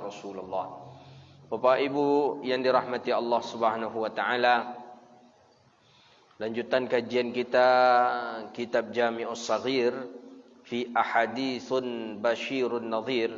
Rasulullah. Bapak Ibu yang dirahmati Allah Subhanahu wa taala, lanjutan kajian kita kitab Jami'us Shaghir fi Ahaditsun Basyirun Nadhir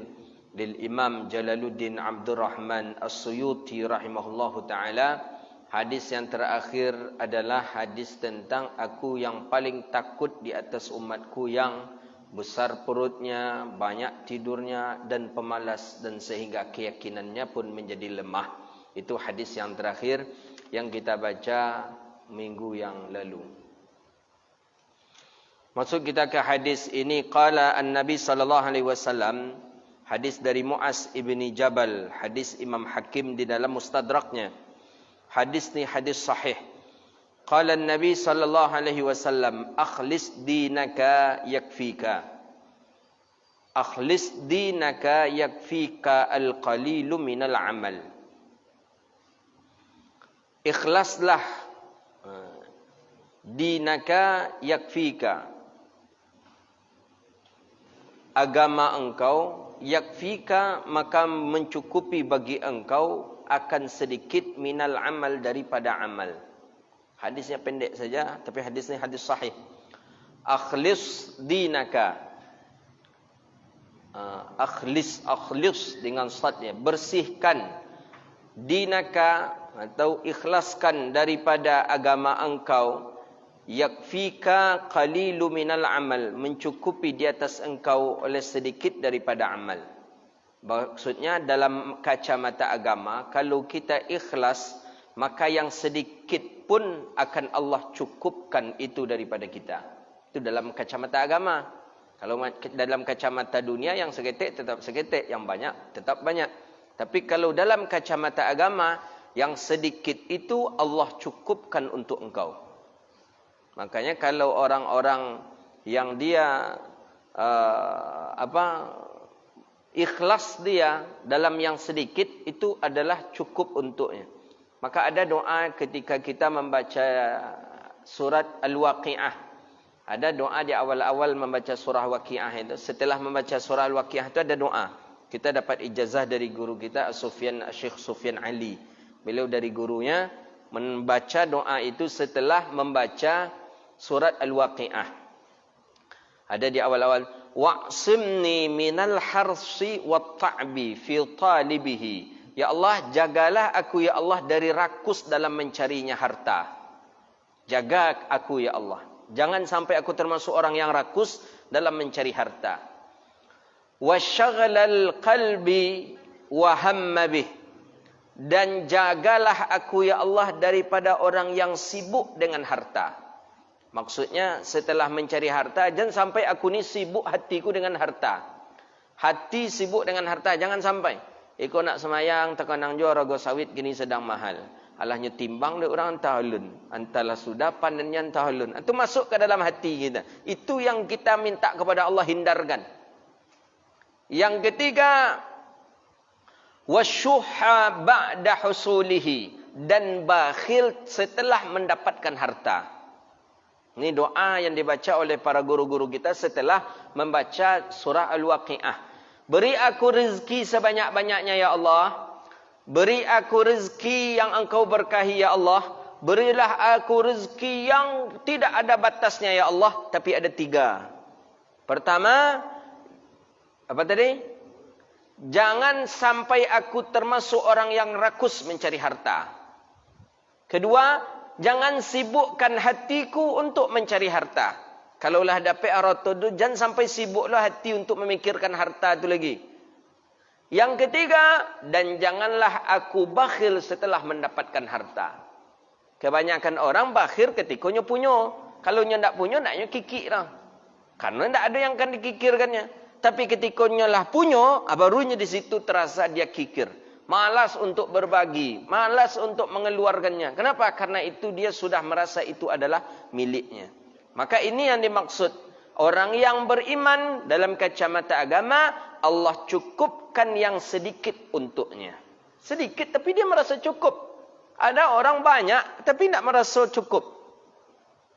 lil Imam Jalaluddin Abdurrahman As-Suyuti rahimahullahu taala. Hadis yang terakhir adalah hadis tentang aku yang paling takut di atas umatku yang besar perutnya, banyak tidurnya dan pemalas, dan sehingga keyakinannya pun menjadi lemah. Itu hadis yang terakhir yang kita baca minggu yang lalu. Masuk kita ke hadis ini. Qala an-Nabi sallallahu alaihi wasallam, hadis dari Muaz ibni Jabal, hadis Imam Hakim di dalam Mustadraknya. Hadis ni hadis sahih. Qala an-Nabi sallallahu alaihi wasallam, akhlis dinaka yakfika. Akhlis dinaka yakfika al-qalilu minal amal. Ikhlaslah dinaka yakfika, agama engkau, yakfika maka mencukupi bagi engkau, akan sedikit minal amal daripada amal. Hadisnya pendek saja, tapi hadis ini hadis sahih. Akhlis dinaka, akhlis dengan sadnya, bersihkan, dinaka atau ikhlaskan daripada agama engkau, yakfika qalilu minal amal, mencukupi di atas engkau oleh sedikit daripada amal. Maksudnya dalam kacamata agama, kalau kita ikhlas, maka yang sedikit pun akan Allah cukupkan itu daripada kita. Itu dalam kacamata agama. Kalau dalam kacamata dunia, yang seketik tetap seketik, yang banyak tetap banyak. Tapi kalau dalam kacamata agama, yang sedikit itu Allah cukupkan untuk engkau. Makanya kalau orang-orang yang dia ikhlas dia dalam yang sedikit, itu adalah cukup untuknya. Maka ada doa ketika kita membaca surat Al-Waqi'ah. Ada doa di awal-awal membaca surah Waqi'ah itu. Setelah membaca surah Al-Waqi'ah itu ada doa. Kita dapat ijazah dari guru kita, Syekh Sufyan Ali. Beliau dari gurunya membaca doa itu setelah membaca surat Al-Waqi'ah. Ada di awal-awal, wa'simni minal harsi wat ta'bi fi talibihi. Ya Allah, jagalah aku ya Allah dari rakus dalam mencarinya harta. Jaga aku ya Allah. Jangan sampai aku termasuk orang yang rakus dalam mencari harta. Wasyaghlal qalbi wa hamma bih. Dan jagalah aku ya Allah daripada orang yang sibuk dengan harta. Maksudnya setelah mencari harta, jangan sampai aku ni sibuk hatiku dengan harta. Hati sibuk dengan harta, jangan sampai. Iko nak semayang, tekanang jual rago sawit gini sedang mahal. Alahnya timbang dia orang tahulun. Antalah sudah panennya tahulun. Itu masuk ke dalam hati kita. Itu yang kita minta kepada Allah hindarkan. Yang ketiga, wasyuhha ba'da husulihi. Dan bakhil setelah mendapatkan harta. Ini doa yang dibaca oleh para guru-guru kita setelah membaca surah Al-Waqi'ah. Beri aku rezeki sebanyak-banyaknya ya Allah. Beri aku rezeki yang engkau berkahi ya Allah. Berilah aku rezeki yang tidak ada batasnya ya Allah. Tapi ada 3. Pertama, apa tadi? Jangan sampai aku termasuk orang yang rakus mencari harta. Kedua, jangan sibukkan hatiku untuk mencari harta. Kalaulah dapat harta itu, jangan sampai sibuklah hati untuk memikirkan harta itu lagi. Yang ketiga, dan janganlah aku bakhil setelah mendapatkan harta. Kebanyakan orang bakhil ketika punya. Kalau tidak punya, naknya kikik lah. Karena tidak ada yang akan dikikirkannya. Tapi ketika lah punya, barunya di situ terasa dia kikir. Malas untuk berbagi, malas untuk mengeluarkannya. Kenapa? Karena itu dia sudah merasa itu adalah miliknya. Maka ini yang dimaksud. Orang yang beriman dalam kacamata agama, Allah cukupkan yang sedikit untuknya. Sedikit tapi dia merasa cukup. Ada orang banyak tapi tidak merasa cukup.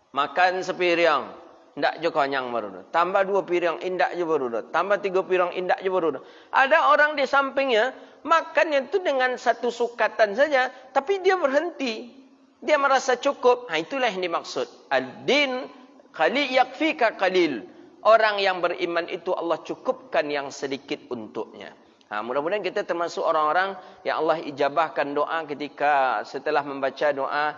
Makan sepiring, tidak je konyang baru. Tambah 2 piring, indak je baru. Tambah 3 piring, indak je baru. Ada orang di sampingnya, Makannya itu dengan satu sukatan saja, tapi dia berhenti. Dia merasa cukup. Itulah yang dimaksud. Ad-din qalil yakfika qalil. Orang yang beriman itu Allah cukupkan yang sedikit untuknya. Mudah-mudahan kita termasuk orang-orang yang Allah ijabahkan doa ketika setelah membaca doa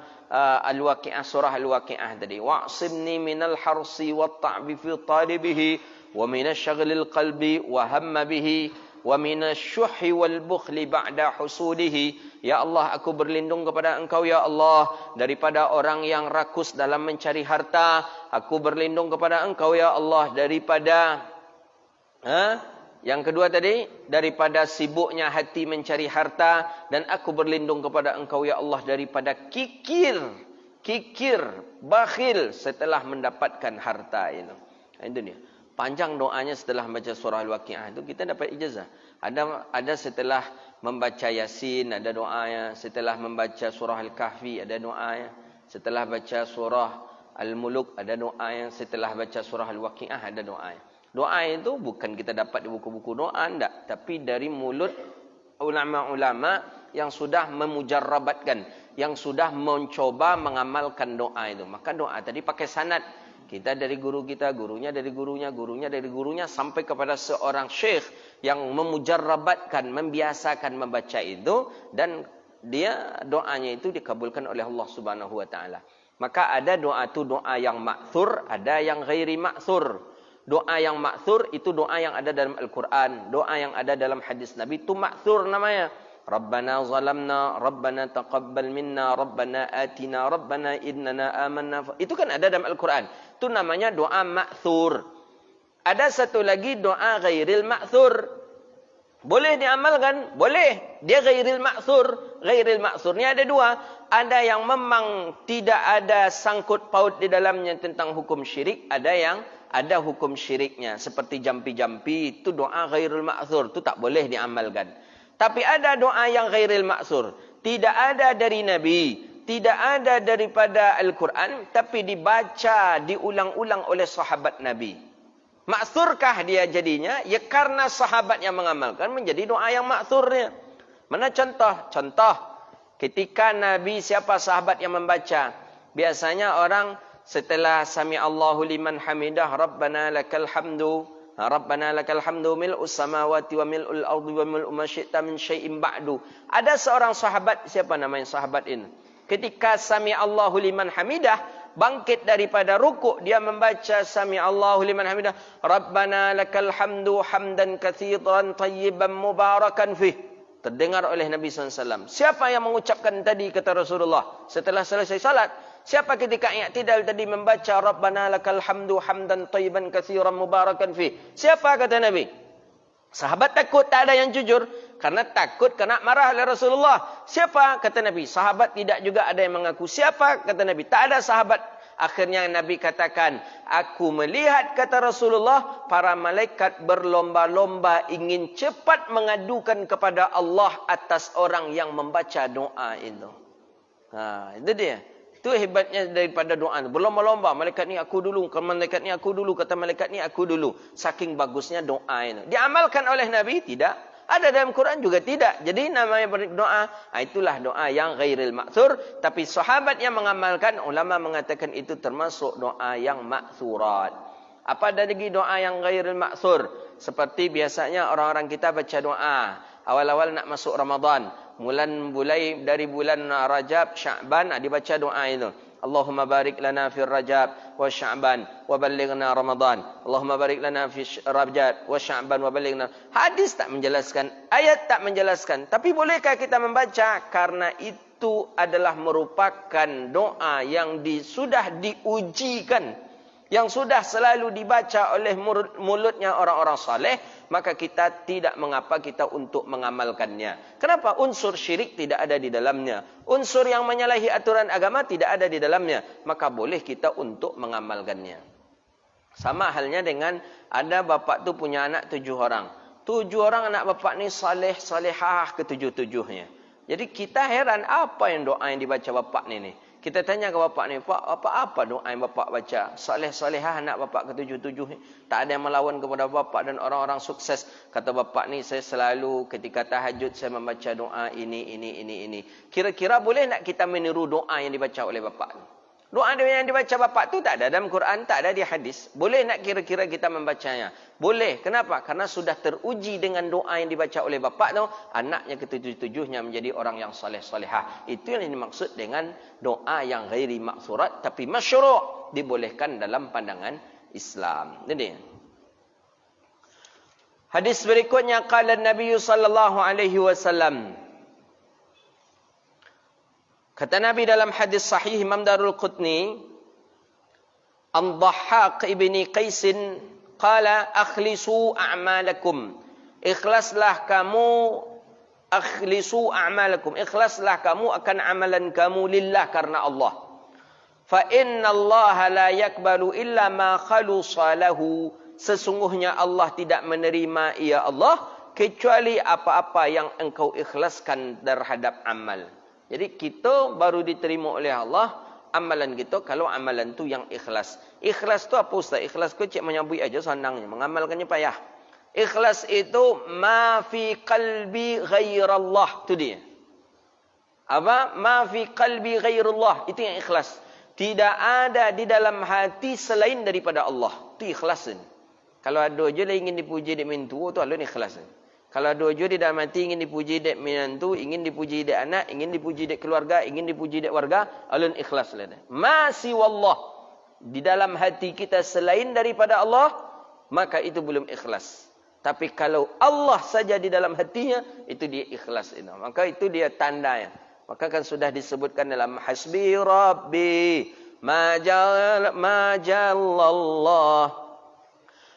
Al-Waqi'ah, surah Al-Waqi'ah tadi. Wa'simni minal harsi wa ta'bi fi talibihi wa minasyaghilil qalbi wa hamma bihi wa minasyuhi wal bukhli ba'da husudihi. Ya Allah, aku berlindung kepada Engkau ya Allah daripada orang yang rakus dalam mencari harta. Aku berlindung kepada Engkau ya Allah daripada yang kedua tadi, daripada sibuknya hati mencari harta, dan aku berlindung kepada Engkau ya Allah daripada kikir, bakhil setelah mendapatkan harta itu. Itu dia. Panjang doanya setelah membaca surah Al-Waqi'ah itu kita dapat ijazah. Ada setelah membaca Yasin ada doanya, setelah membaca surah Al-Kahfi ada doanya, setelah baca surah Al-Muluk ada doanya, setelah baca surah Al-Waqi'ah ada doanya. Doa itu bukan kita dapat di buku-buku doa, enggak, tapi dari mulut ulama-ulama yang sudah memujarrabatkan, yang sudah mencoba mengamalkan doa itu. Maka doa tadi pakai sanad. Kita dari guru kita, gurunya dari gurunya, gurunya dari gurunya, sampai kepada seorang syekh yang memujarrabatkan, membiasakan membaca itu, dan dia doanya itu dikabulkan oleh Allah Subhanahu wa taala. Maka ada doa itu doa yang ma'thur, ada yang ghairi ma'thur. Doa yang ma'thur itu doa yang ada dalam Al-Quran, doa yang ada dalam hadis Nabi itu ma'thur namanya. Rabbana zalamna, Rabbana taqabbal minna, Rabbana atina, Rabbana innana amanna. Itu kan ada dalam Al-Quran. Itu namanya doa ma'thur. Ada satu lagi doa ghairil ma'thur. Boleh diamalkan? Boleh. Dia ghairil ma'thur. Ghairil ma'thur ni ada dua. Ada yang memang tidak ada sangkut paut di dalamnya tentang hukum syirik. Ada yang ada hukum syiriknya. Seperti jampi-jampi. Itu doa ghairil ma'thur. Itu tak boleh diamalkan. Tapi ada doa yang ghairil ma'thur. Tidak ada dari Nabi. Tidak ada daripada Al-Quran. Tapi dibaca, diulang-ulang oleh sahabat Nabi. Ma'thurkah dia jadinya? Ya karena sahabat yang mengamalkan menjadi doa yang ma'thurnya. Mana contoh? Contoh. Ketika Nabi, siapa sahabat yang membaca? Biasanya orang setelah sami Allahu liman hamidah, Rabbana lakal hamdu. Rabbana lakal hamdu mil'us samawati wa mil'ul ardi wa mil'u ma syi'ta min syai'in ba'du. Ada seorang sahabat, siapa namanya sahabat ini? Ketika sami Allahu liman hamidah, bangkit daripada rukuk, dia membaca sami Allahu liman hamidah, Rabbana lakal hamdu hamdan katsiran tayyiban mubarakan fih. Terdengar oleh Nabi SAW. Siapa yang mengucapkan tadi, kata Rasulullah, setelah selesai salat? Siapa ketika i'tidal tadi membaca Rabbana lakal hamdu hamdan tayyiban katsiran mubarakan fi? Siapa kata Nabi? Sahabat takut tak ada yang jujur karena takut kena marah oleh Rasulullah. Siapa kata Nabi? Sahabat tidak juga ada yang mengaku. Siapa kata Nabi? Tak ada sahabat. Akhirnya Nabi katakan, aku melihat kata Rasulullah para malaikat berlomba-lomba ingin cepat mengadukan kepada Allah atas orang yang membaca doa itu. Itu dia. Itu hebatnya daripada doa. Berlomba-lomba. Malaikat ni aku dulu. Malaikat ni aku dulu. Kata malaikat ni aku dulu. Saking bagusnya doa itu. Diamalkan oleh Nabi? Tidak. Ada dalam Quran juga tidak. Jadi namanya berdoa. Itulah doa yang ghairil ma'thur. Tapi sahabat yang mengamalkan. Ulama mengatakan itu termasuk doa yang ma'thurat. Apa ada lagi doa yang ghairil ma'thur? Seperti biasanya orang-orang kita baca doa. Awal-awal nak masuk Ramadan. Mulai dari bulan Rajab, Sya'ban, dibaca doa itu. Allahumma barik lana fi Rajab wa Sya'ban wa ballighna Ramadan. Allahumma barik lana fi Rajab wa Sya'ban wa ballighna. Hadis tak menjelaskan, ayat tak menjelaskan. Tapi bolehkah kita membaca? Karena itu adalah merupakan doa yang sudah diujikan, yang sudah selalu dibaca oleh mulutnya orang-orang saleh. Maka kita tidak mengapa kita untuk mengamalkannya. Kenapa? Unsur syirik tidak ada di dalamnya. Unsur yang menyalahi aturan agama tidak ada di dalamnya. Maka boleh kita untuk mengamalkannya. Sama halnya dengan ada bapak tu punya anak 7 orang. 7 orang anak bapak ni saleh, salehah ke 7-7-nya. Jadi kita heran apa yang doa yang dibaca bapak ni. Kita tanya ke bapak ni, Pak, apa doa yang bapak baca? Soleh-solehah anak bapak ketujuh-tujuh ni. Tak ada yang melawan kepada bapak dan orang-orang sukses. Kata bapak ni, saya selalu ketika tahajud saya membaca doa ini. Kira-kira boleh tak kita meniru doa yang dibaca oleh bapak ni? Doa yang dibaca bapak tu tak ada dalam Quran, tak ada di hadis. Boleh nak kira-kira kita membacanya? Boleh. Kenapa? Karena sudah teruji dengan doa yang dibaca oleh bapak tu, anaknya ketujuh-tujuhnya menjadi orang yang soleh-solehah. Itu yang dimaksud dengan doa yang ghairi maksurat, tapi masyru', dibolehkan dalam pandangan Islam. Jadi, hadis berikutnya, qala Nabi sallallahu alaihi wasallam. Kata Nabi dalam hadis sahih Imam Darul Qutni, An-Dhahhak ibni Qaisin qala akhlisu a'malakum. Ikhlaslah kamu akan amalan kamu lillah, karena Allah. Fa inna Allah la yakbalu illa ma khalusa lahu. Sesungguhnya Allah tidak menerima, ya Allah, kecuali apa-apa yang engkau ikhlaskan terhadap amal. Jadi kita baru diterima oleh Allah amalan kita kalau amalan tu yang ikhlas. Ikhlas tu apa Ustaz? Ikhlas tu cik menyambui aja senangnya, mengamalkannya payah. Ikhlas itu ma fi qalbi ghairallah, tu dia. Apa? Ma fi qalbi ghairallah, itu yang ikhlas. Tidak ada di dalam hati selain daripada Allah. Itu ikhlasin. Kalau ada je lah ingin dipuji dek mintu, tu Allah ni ikhlasin. Kalau ada je di dalam hati ingin dipuji dek menantu, ingin dipuji dek anak, ingin dipuji dek keluarga, ingin dipuji dek warga, alun ikhlas lah. Masih wallah. Di dalam hati kita selain daripada Allah, maka itu belum ikhlas. Tapi kalau Allah saja di dalam hatinya, itu dia ikhlas. Maka itu dia tandanya. Maka kan sudah disebutkan dalam hasbi rabbi majallallah.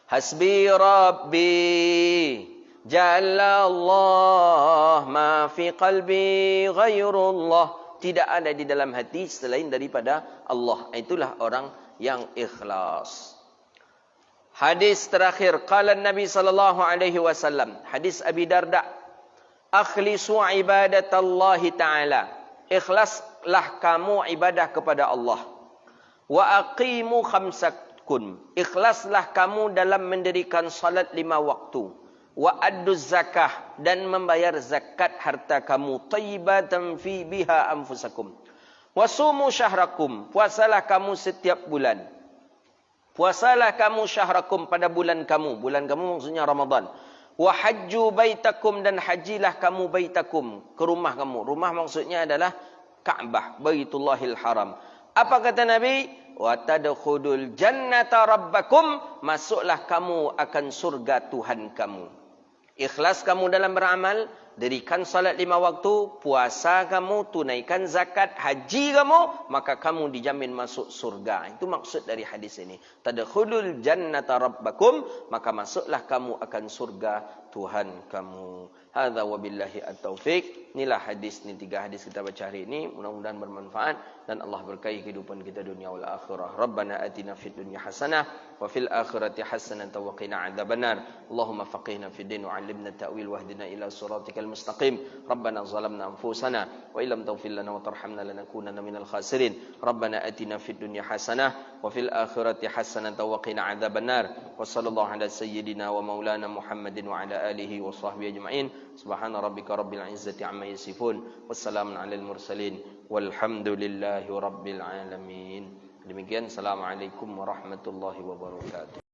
Hasbi rabbi Jalla Allah ma fi qalbi ghairullah. Tidak ada di dalam hati selain daripada Allah. Itulah orang yang ikhlas. Hadis terakhir, qala Nabi sallallahu alaihi wasallam, hadis Abi Darda, akhlisu ibadatallahi ta'ala. Ikhlaslah kamu ibadah kepada Allah. Wa aqimu khamsakum. Ikhlaslah kamu dalam mendirikan salat 5 waktu. Wa adduz zakah, dan membayar zakat harta kamu, tayyibatan fi biha anfusakum. Wasumu syahrakum, puasalah kamu setiap bulan. Puasalah kamu syahrakum, pada bulan kamu. Bulan kamu maksudnya Ramadan. Wa hajju baitakum, dan hajilah kamu baitakum, ke rumah kamu. Rumah maksudnya adalah Ka'bah, Baitullahil Haram. Apa kata Nabi? Wa tadkhulul jannata rabbakum, masuklah kamu akan surga Tuhan kamu. Ikhlas kamu dalam beramal, dirikan salat 5 waktu, puasa kamu, tunaikan zakat, haji kamu, maka kamu dijamin masuk surga. Itu maksud dari hadis ini. Tadkhulul jannata rabbakum, maka masuklah kamu akan surga Tuhan kamu. Hadza wabillahi at-taufiq. Inilah hadis, ni 3 hadis kita baca hari ini. Mudah-mudahan bermanfaat dan Allah berkahi kehidupan kita dunia wal akhirah. Rabbana atina fid dunya hasanah wa fil akhirati hasanah wa qina adzabannar. Allahumma faqihna fid din wa 'allimna ta'wil wahdina ila siratikal mustaqim. Rabbana zalamna anfusana wa illam taghfir lana wa tarhamna lanakunanna minal khasirin. Rabbana atina fid dunya hasanah wa fil akhirati hasanah wa qina adzabannar. Wa sallallahu ala sayyidina wa maulana Muhammadin wa ala alihi wa sahbihi ajma'in. Subhana rabbika rabbil izzati amma yasifun. Wassalamun alal mursalin. Walhamdulillahi rabbil alamin. Demikian, assalamualaikum warahmatullahi wabarakatuh.